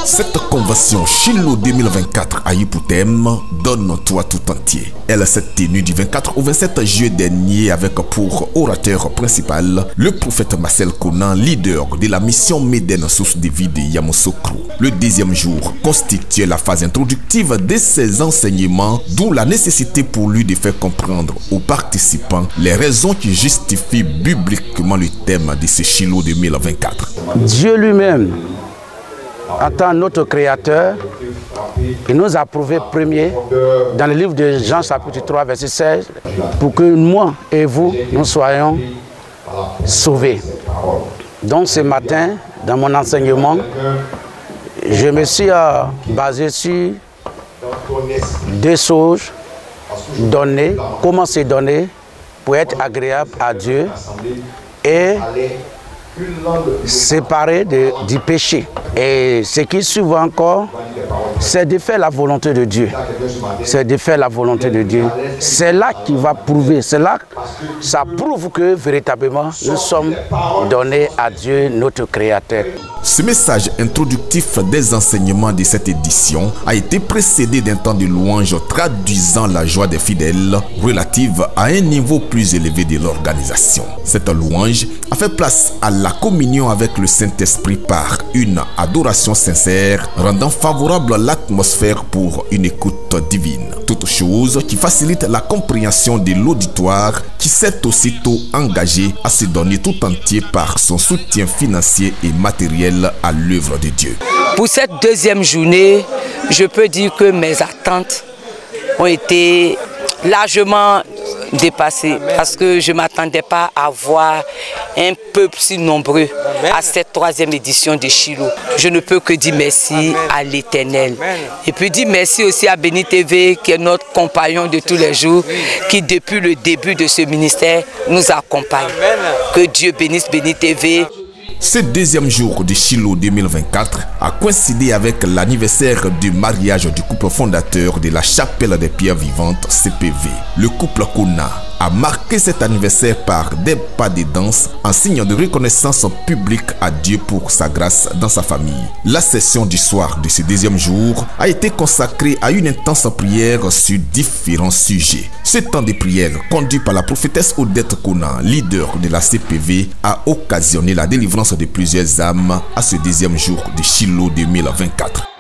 Cette convention Shiloh 2024 a eu pour thème « Donne-toi tout entier ». Elle s'est tenue du 24 au 27 juillet dernier avec pour orateur principal le prophète Marcel Conan, leader de la mission Médène Source de vie de Yamoussoukro. Le deuxième jour constituait la phase introductive de ses enseignements, d'où la nécessité pour lui de faire comprendre aux participants les raisons qui justifient bibliquement le thème de ce Shiloh 2024. Dieu lui-même, en tant que notre créateur, il nous a prouvé premier dans le livre de Jean chapitre 3 verset 16 pour que moi et vous, nous soyons sauvés. Donc ce matin, dans mon enseignement, je me suis basé sur deux choses données, comment se donner pour être agréable à Dieu et séparé du péché. Et ce qui suit encore, c'est de faire la volonté de Dieu. C'est de faire la volonté de Dieu. C'est là qui va prouver, c'est là que ça prouve que véritablement nous sommes donnés à Dieu, notre Créateur. Ce message introductif des enseignements de cette édition a été précédé d'un temps de louange traduisant la joie des fidèles relative à un niveau plus élevé de l'organisation. Cette louange a fait place à la communion avec le Saint-Esprit par une adoration sincère, rendant favorable l'atmosphère pour une écoute divine. Toute chose qui facilite la compréhension de l'auditoire qui s'est aussitôt engagé à se donner tout entier par son soutien financier et matériel à l'œuvre de Dieu. Pour cette deuxième journée, je peux dire que mes attentes ont été largement dépassées parce que je ne m'attendais pas à voir un peuple si nombreux à cette troisième édition de Shiloh. Je ne peux que dire merci à l'Éternel. Et puis dire merci aussi à Béni TV qui est notre compagnon de tous les jours, qui depuis le début de ce ministère nous accompagne. Que Dieu bénisse Béni TV. Ce deuxième jour de Shiloh 2024 a coïncidé avec l'anniversaire du mariage du couple fondateur de la Chapelle des Pierres Vivantes CPV. Le couple Kona a marqué cet anniversaire par des pas de danse en signe de reconnaissance publique à Dieu pour sa grâce dans sa famille. La session du soir de ce deuxième jour a été consacrée à une intense prière sur différents sujets. Ce temps de prière conduit par la prophétesse Odette Kona, leader de la CPV, a occasionné la délivrance de plusieurs âmes à ce deuxième jour de Shiloh 2024.